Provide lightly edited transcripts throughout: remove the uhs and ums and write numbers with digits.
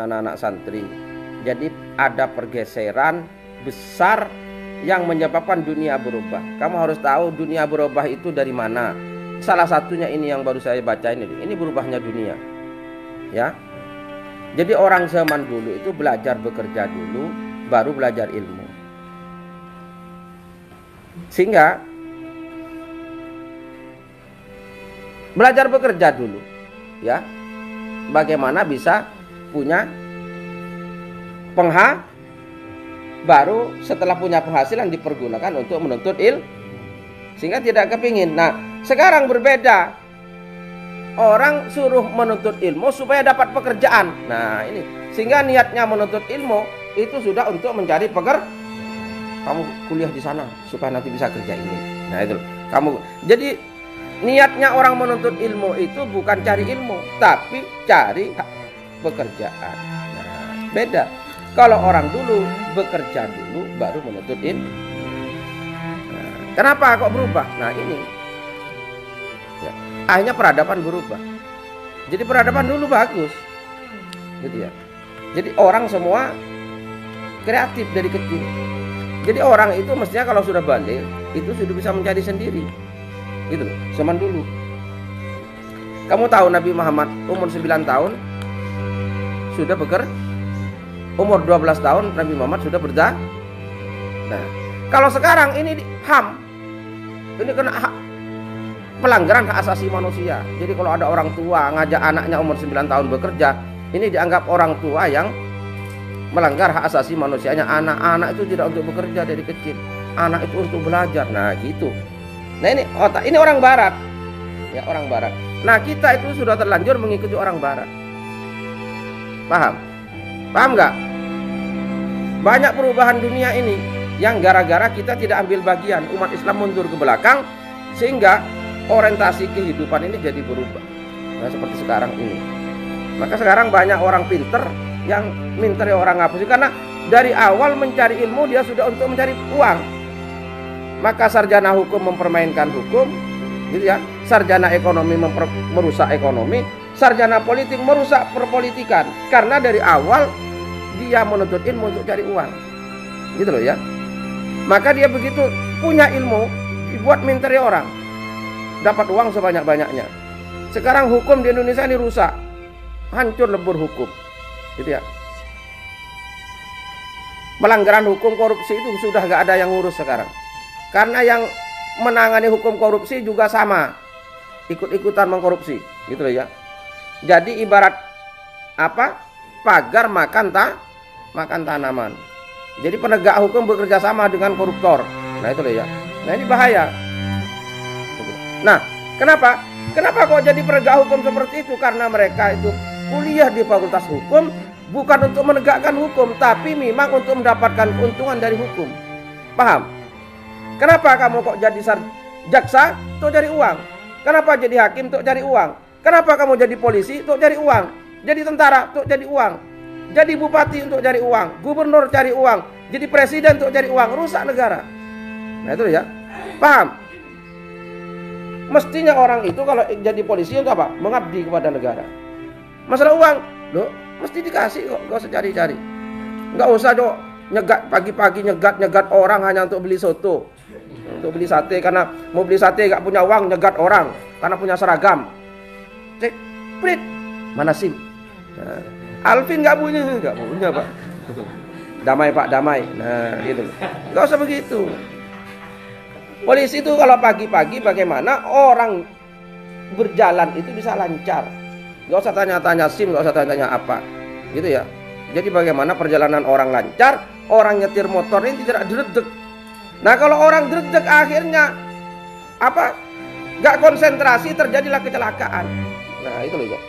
anak-anak santri. Jadi ada pergeseran besar yang menyebabkan dunia berubah. Kamu harus tahu dunia berubah itu dari mana. Salah satunya ini yang baru saya baca ini berubahnya dunia. Ya. Jadi orang zaman dulu itu belajar bekerja dulu, baru belajar ilmu. Sehingga belajar bekerja dulu, ya. Bagaimana bisa punya baru setelah punya penghasilan dipergunakan untuk menuntut sehingga tidak kepingin. Nah, sekarang berbeda. Orang suruh menuntut ilmu supaya dapat pekerjaan. Nah, ini sehingga niatnya menuntut ilmu itu sudah untuk mencari kamu kuliah di sana supaya nanti bisa kerja ini. Nah, itu kamu. Jadi niatnya orang menuntut ilmu itu bukan cari ilmu, tapi cari pekerjaan. Nah, beda. Kalau orang dulu bekerja dulu baru menuntut ilmu. Nah, kenapa kok berubah? Nah, ini ya, akhirnya peradaban berubah. Jadi peradaban dulu bagus, gitu ya. Jadi orang semua kreatif dari kecil. Jadi orang itu mestinya kalau sudah balik itu sudah bisa mencari sendiri, gitu loh. Zaman dulu. Kamu tahu Nabi Muhammad umur 9 tahun sudah bekerja. Umur 12 tahun Nabi Muhammad sudah berdakwah. Nah, kalau sekarang ini HAM, ini kena pelanggaran hak asasi manusia. Jadi kalau ada orang tua ngajak anaknya umur 9 tahun bekerja, ini dianggap orang tua yang melanggar hak asasi manusianya. Anak itu tidak untuk bekerja dari kecil. Anak itu untuk belajar. Nah, gitu. Nah, ini orang barat. Ya, orang barat. Nah, kita itu sudah terlanjur mengikuti orang barat. Paham? Paham nggak? Banyak perubahan dunia ini yang gara-gara kita tidak ambil bagian. Umat Islam mundur ke belakang sehingga orientasi kehidupan ini jadi berubah. Nah, seperti sekarang ini. Maka sekarang banyak orang pinter yang minteri orang ngapus karena dari awal mencari ilmu dia sudah untuk mencari uang. Maka sarjana hukum mempermainkan hukum, gitu ya. Sarjana ekonomi merusak ekonomi. Sarjana politik merusak perpolitikan karena dari awal dia menuntut ilmu untuk cari uang, gitu loh ya. Maka dia begitu punya ilmu dibuat minteri orang, dapat uang sebanyak-banyaknya. Sekarang hukum di Indonesia ini rusak, hancur lebur hukum, gitu ya. Pelanggaran hukum korupsi itu sudah gak ada yang ngurus sekarang, karena yang menangani hukum korupsi juga sama, ikut-ikutan mengkorupsi, gitu loh ya. Jadi ibarat apa? Pagar makan tanaman. Jadi penegak hukum bekerja sama dengan koruptor. Nah, itu loh ya. Nah, ini bahaya. Nah, kenapa? Kenapa kok jadi penegak hukum seperti itu? Karena mereka itu kuliah di fakultas hukum bukan untuk menegakkan hukum, tapi memang untuk mendapatkan keuntungan dari hukum. Paham? Kenapa kamu kok jadi jaksa untuk cari uang? Kenapa jadi hakim untuk cari uang? Kenapa kamu jadi polisi untuk cari uang? Jadi tentara untuk cari uang? Jadi bupati untuk cari uang? Gubernur cari uang? Jadi presiden untuk cari uang? Rusak negara. Nah, itu ya. Paham? Mestinya orang itu kalau jadi polisi untuk apa? Mengabdi kepada negara. Masalah uang, loh, mesti dikasih kok, gak usah cari-cari. Gak usah kok nyegat pagi-pagi nyegat orang hanya untuk beli soto, untuk beli sate, karena mau beli sate gak punya uang, nyegat orang karena punya seragam. Cek, prit, mana SIM? Nah, Alvin nggak punya Pak. Damai Pak, damai. Nah, gitu. Nggak usah begitu. Polisi itu kalau pagi-pagi bagaimana orang berjalan itu bisa lancar. Nggak usah tanya-tanya SIM, nggak usah tanya-tanya apa, gitu ya. Jadi bagaimana perjalanan orang lancar, orang nyetir motor ini tidak dredeg. Nah, kalau orang dredeg akhirnya apa? Nggak konsentrasi, terjadilah kecelakaan. Nah, itu loh ya.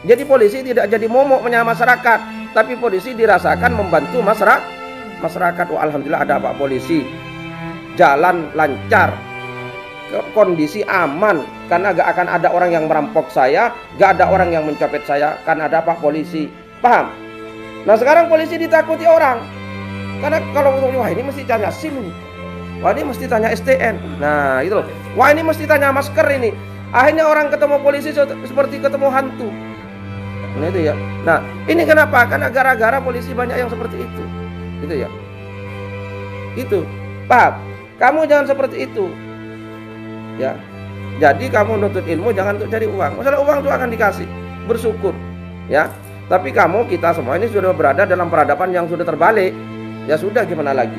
Jadi polisi tidak jadi momok menyama masyarakat, tapi polisi dirasakan membantu masyarakat. Oh, alhamdulillah ada Pak polisi. Jalan lancar, kondisi aman, karena gak akan ada orang yang merampok saya, gak ada orang yang mencopet saya, karena ada Pak polisi. Paham? Nah, sekarang polisi ditakuti orang, karena kalau wah ini mesti tanya SIM ini, wah ini mesti tanya STN. Nah, itu loh. Wah ini mesti tanya masker ini. Akhirnya orang ketemu polisi seperti ketemu hantu. Nah itu ya. Nah ini kenapa? Karena gara-gara polisi banyak yang seperti itu. Gitu ya. Itu, paham? Kamu jangan seperti itu. Ya. Jadi kamu nuntut ilmu jangan untuk cari uang. Masalah uang itu akan dikasih. Bersyukur. Ya. Tapi kita semua ini sudah berada dalam peradaban yang sudah terbalik. Ya sudah, gimana lagi?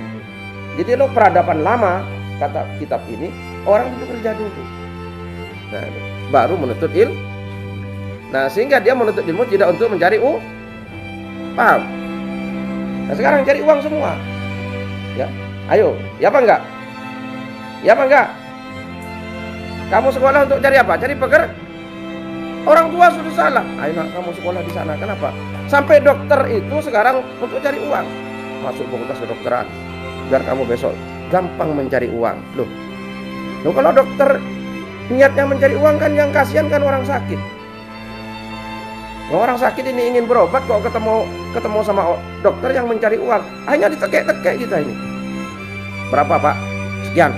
Jadi lo peradaban lama, kata kitab ini, orang itu bekerja dulu. Nah, baru menuntut ilmu. Nah, sehingga dia menuntut ilmu tidak untuk mencari uang. Paham? Nah, sekarang cari uang semua. Ya, ayo, ya apa enggak? Ya apa enggak? Kamu sekolah untuk cari apa? Cari pekerjaan. Orang tua sudah salah. Ayo nak, kamu sekolah di sana. Kenapa? Sampai dokter itu sekarang untuk cari uang. Masuk fakultas kedokteran. Biar kamu besok gampang mencari uang. Loh, kalau dokter niatnya mencari uang kan yang kasihan kan orang sakit. Orang sakit ini ingin berobat kok ketemu sama dokter yang mencari uang. Hanya ditekek-tekek kita ini. Berapa Pak? Sekian.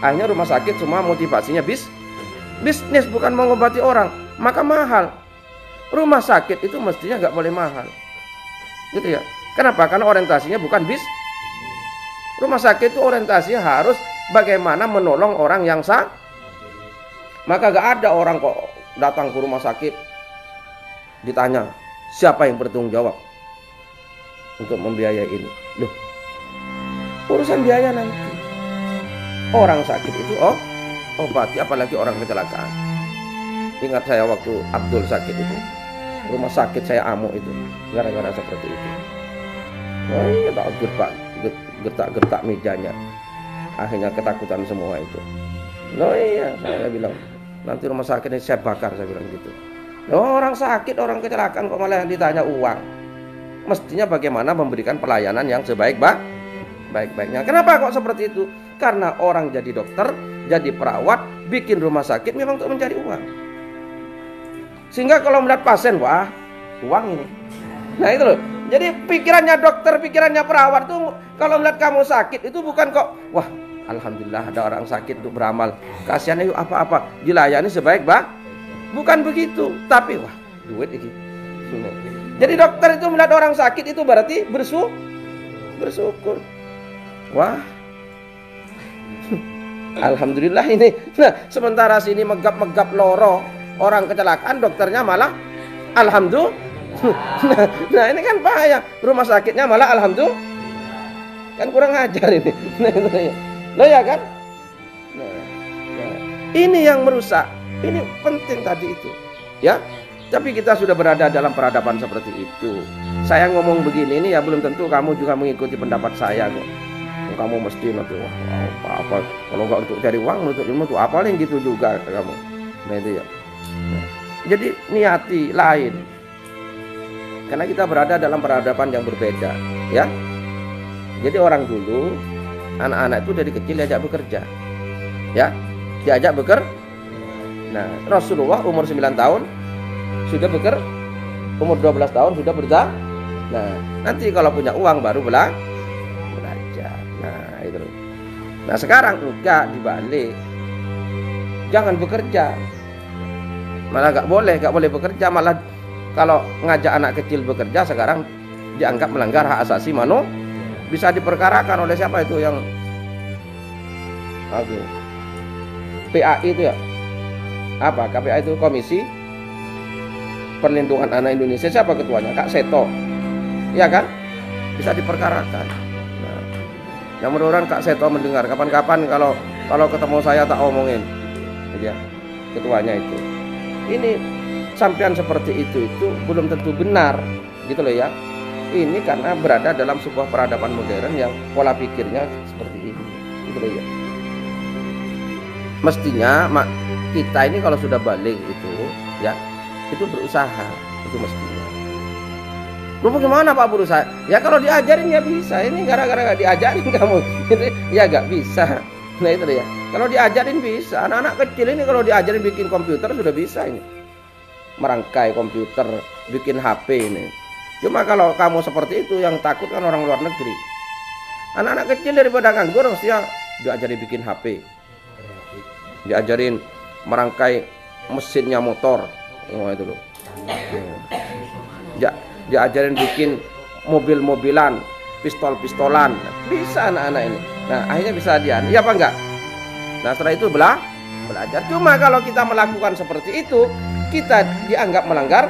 Akhirnya rumah sakit semua motivasinya bisnis, bukan mengobati orang. Maka mahal. Rumah sakit itu mestinya nggak boleh mahal. Gitu ya. Kenapa? Karena orientasinya bukan rumah sakit itu orientasinya harus bagaimana menolong orang yang sakit. Maka gak ada orang kok datang ke rumah sakit ditanya siapa yang bertanggung jawab untuk membiayai ini. Loh, urusan biaya nanti. Orang sakit itu obati, apalagi orang kecelakaan. Ingat saya waktu Abdul sakit itu, rumah sakit saya amuk itu gara-gara seperti itu. Oh iya, tak gertak mejanya. Akhirnya ketakutan semua itu. Oh iya, saya bilang nanti rumah sakit ini saya bakar, saya bilang gitu. Orang sakit, orang kecelakaan kok malah ditanya uang. Mestinya bagaimana memberikan pelayanan yang sebaik-baiknya. Kenapa kok seperti itu? Karena orang jadi dokter, jadi perawat, bikin rumah sakit memang untuk mencari uang. Sehingga kalau melihat pasien, wah, uang ini. Nah itu loh. Jadi pikirannya dokter, pikirannya perawat tuh kalau melihat kamu sakit itu bukan kok, wah, alhamdulillah ada orang sakit untuk beramal. Kasihan yuk apa-apa, dilayani bukan begitu. Tapi wah, duit ini. Jadi dokter itu melihat orang sakit itu berarti bersyukur. Wah, alhamdulillah ini. Nah, sementara sini megap-megap loro, orang kecelakaan, dokternya malah alhamdulillah. Nah ini kan bahaya. Rumah sakitnya malah alhamdulillah. Kan kurang ajar ini. Loh ya kan? Nah, ini yang merusak. Ini penting tadi itu. Ya. Tapi kita sudah berada dalam peradaban seperti itu. Saya ngomong begini ini ya belum tentu kamu juga mengikuti pendapat saya kok. Kamu mesti nanti apa kalau nggak untuk cari uang, untuk ilmu tuh apa yang gitu juga kamu. Nah itu ya. Nah, jadi niati lain. Karena kita berada dalam peradaban yang berbeda, ya. Jadi orang dulu, anak-anak itu dari kecil diajak bekerja, ya, diajak bekerja. Nah, Rasulullah umur 9 tahun sudah bekerja, umur 12 tahun sudah bekerja. Nah, nanti kalau punya uang baru belajar. Nah, itu. Nah, sekarang enggak, dibalik. Jangan bekerja, malah nggak boleh bekerja, malah. Kalau ngajak anak kecil bekerja sekarang dianggap melanggar hak asasi manusia. Bisa diperkarakan oleh siapa itu yang PAI itu ya? Apa? KPI itu Komisi Perlindungan Anak Indonesia. Siapa ketuanya? Kak Seto. Iya kan? Bisa diperkarakan. Nah, yang mudah-mudahan Kak Seto mendengar. Kapan-kapan kalau ketemu saya tak omongin. Ya, ketuanya itu. Ini sampean seperti itu belum tentu benar, gitu loh ya. Ini karena berada dalam sebuah peradaban modern yang pola pikirnya seperti ini, gitu loh ya. Mestinya kita ini kalau sudah balik itu, ya, itu berusaha, itu mestinya. Lu bagaimana Pak berusaha? Ya kalau diajarin ya bisa. Ini gara-gara gak diajarin kamu, ya gak bisa. Nah itu loh ya. Kalau diajarin bisa. Anak-anak kecil ini kalau diajarin bikin komputer sudah bisa ini. Merangkai komputer, bikin HP ini. Cuma kalau kamu seperti itu yang takut kan orang luar negeri. Anak-anak kecil daripada nganggur mestinya diajarin bikin HP, diajarin merangkai mesinnya motor, itu loh. Diajarin bikin mobil-mobilan, pistol-pistolan, bisa anak-anak ini. Nah, akhirnya bisa dia, iya apa enggak? Nah, setelah itu belajar. Cuma kalau kita melakukan seperti itu, kita dianggap melanggar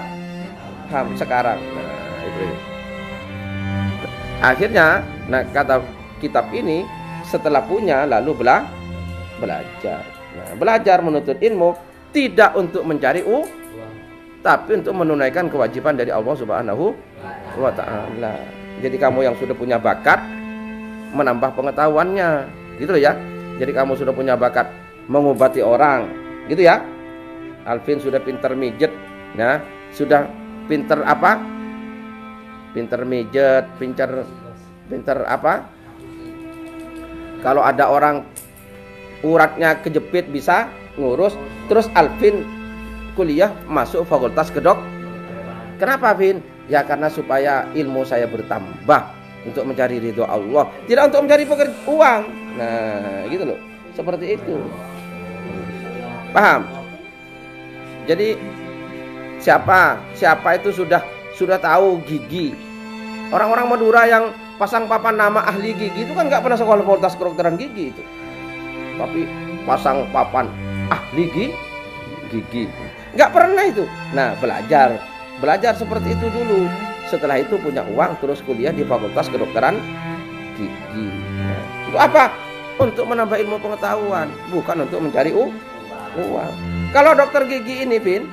HAM sekarang. Nah, itu. Akhirnya, nah kata kitab ini setelah punya lalu belajar. Nah, belajar menuntut ilmu tidak untuk mencari tapi untuk menunaikan kewajiban dari Allah Subhanahu wa Ta'ala. Jadi kamu yang sudah punya bakat menambah pengetahuannya, gitu loh ya. Jadi kamu sudah punya bakat mengobati orang, gitu ya. Alvin sudah pinter mijet, ya. Sudah pinter apa? Pinter mijet, pinter apa? Kalau ada orang uratnya kejepit bisa ngurus. Terus Alvin kuliah masuk fakultas kedok. Kenapa, Vin? Ya karena supaya ilmu saya bertambah untuk mencari ridho Allah, tidak untuk mencari uang. Nah, gitu loh. Seperti itu. Paham? Jadi siapa itu sudah tahu gigi. Orang-orang Madura yang pasang papan nama ahli gigi itu kan nggak pernah sekolah fakultas kedokteran gigi itu. Tapi pasang papan ahli gigi. Nggak pernah itu. Nah, belajar seperti itu dulu. Setelah itu punya uang terus kuliah di fakultas kedokteran gigi. Nah, untuk apa? Untuk menambah ilmu pengetahuan, bukan untuk mencari uang. Kalau dokter gigi ini, Vin,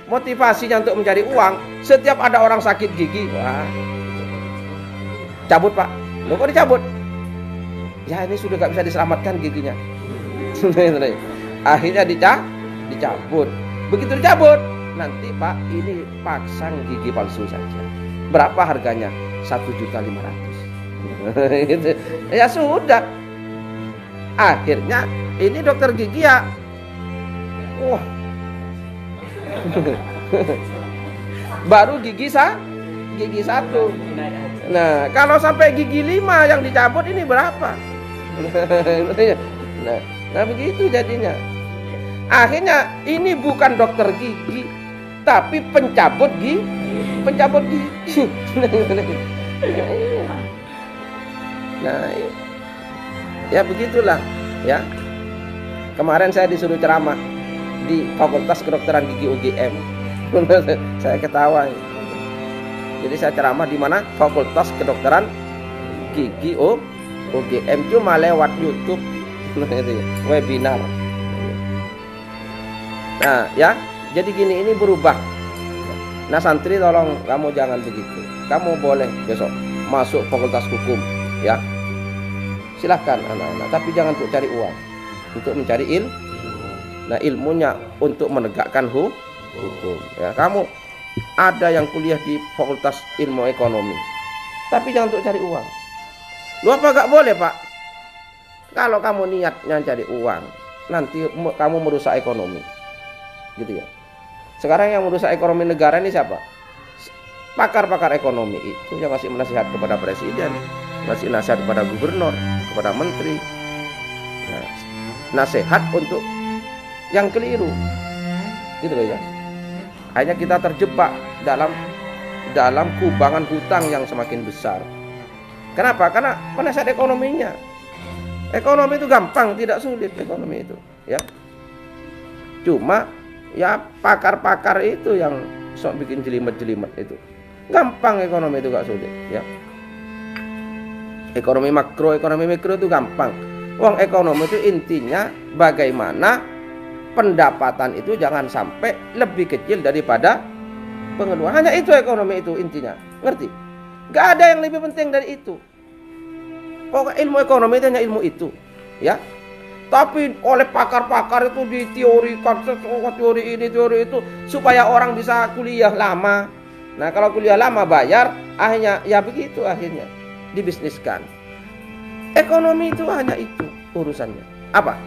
motivasinya untuk mencari uang. Setiap ada orang sakit gigi, wah, cabut, Pak. Loh, kok dicabut? Ya ini sudah gak bisa diselamatkan giginya. Akhirnya dicabut. Begitu dicabut, nanti Pak ini pasang gigi palsu saja. Berapa harganya? 1.500.000. Gitu. Ya sudah. Akhirnya ini dokter gigi ya, wah, baru gigi satu. Nah, kalau sampai gigi 5 yang dicabut ini berapa? Nah begitu jadinya. Akhirnya ini bukan dokter gigi, tapi pencabut gigi. Nah, ya begitulah ya. Kemarin saya disuruh ceramah di Fakultas Kedokteran Gigi UGM. Saya ketawa. Jadi saya ceramah di mana? Fakultas Kedokteran Gigi UGM, cuma lewat YouTube. Webinar. Nah ya, jadi gini, ini berubah. Nah santri tolong kamu jangan begitu. Kamu boleh besok masuk fakultas hukum, ya. Silahkan anak-anak, tapi jangan untuk cari uang, untuk mencari ilmu. Nah ilmunya untuk menegakkan hukum. Ya, kamu ada yang kuliah di fakultas ilmu ekonomi, tapi jangan untuk cari uang. Lu apa gak boleh, Pak? Kalau kamu niatnya cari uang, nanti kamu merusak ekonomi, gitu ya. Sekarang yang merusak ekonomi negara ini siapa? Pakar-pakar ekonomi itu yang masih menasihat kepada presiden, masih nasihat kepada gubernur, kepada menteri. Nah, nasihat untuk yang keliru, gitu loh ya. Akhirnya kita terjebak dalam kubangan hutang yang semakin besar. Kenapa? Karena penasihat ekonominya. Ekonomi itu gampang, tidak sulit ekonomi itu, ya. Cuma ya pakar-pakar itu yang sok bikin jelimet-jelimet itu. Gampang ekonomi itu gak sulit, ya. Ekonomi makro, ekonomi mikro itu gampang. Wong ekonomi itu intinya bagaimana pendapatan itu jangan sampai lebih kecil daripada pengeluaran. Hanya itu ekonomi itu intinya. Ngerti? Gak ada yang lebih penting dari itu. Pokoknya ilmu ekonomi itu hanya ilmu itu, ya. Tapi oleh pakar-pakar itu diteorikan teori ini, teori itu supaya orang bisa kuliah lama. Nah, kalau kuliah lama bayar, akhirnya ya begitu, akhirnya dibisniskan. Ekonomi itu hanya itu urusannya. Apa?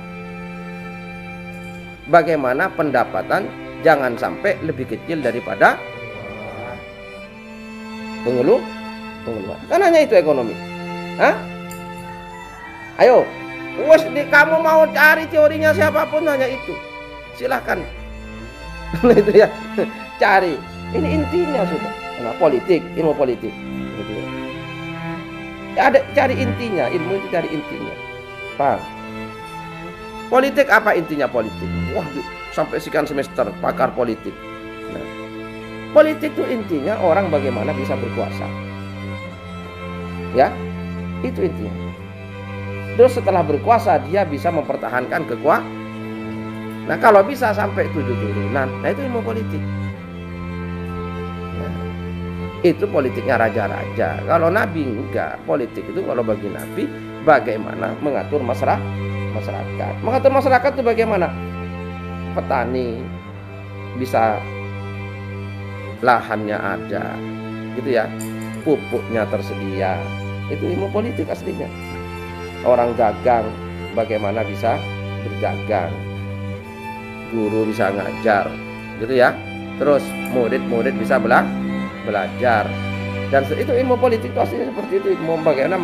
Bagaimana pendapatan jangan sampai lebih kecil daripada pengeluaran. Kan hanya itu ekonomi. Hah? Ayo, kamu mau cari teorinya siapapun hanya itu. Silahkan. Itu ya. cari. Ini intinya sudah. Nah, politik, ilmu politik. Gitu ya. Ada cari intinya, ilmu itu cari intinya. Paham? Politik apa intinya politik? Wah, sampai sekian semester pakar politik. Nah, politik itu intinya orang bagaimana bisa berkuasa. Ya, itu intinya. Terus setelah berkuasa dia bisa mempertahankan kekuasaan. Nah, kalau bisa sampai 7 turunan, nah itu ilmu politik. Nah, itu politiknya raja-raja. Kalau nabi enggak. Politik itu kalau bagi nabi bagaimana mengatur masyarakat. Mengatur masyarakat itu bagaimana? Petani bisa lahannya ada, gitu ya. Pupuknya tersedia. Itu ilmu politik aslinya. Orang dagang bagaimana bisa berdagang. Guru bisa ngajar, gitu ya. Terus murid-murid bisa belajar. Dan itu ilmu politik itu aslinya seperti itu. Ilmu bagaimana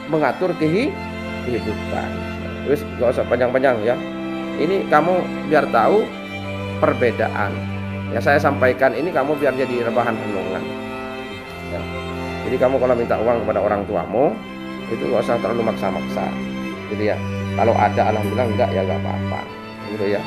mengatur kehidupan. Terus gak usah panjang-panjang ya. Ini kamu biar tahu perbedaan. Ya saya sampaikan ini kamu biar jadi rebahan renungan. Ya. Jadi kamu kalau minta uang kepada orang tuamu itu gak usah terlalu maksa-maksa, gitu ya. Kalau ada alhamdulillah, enggak ya gak apa-apa, gitu ya.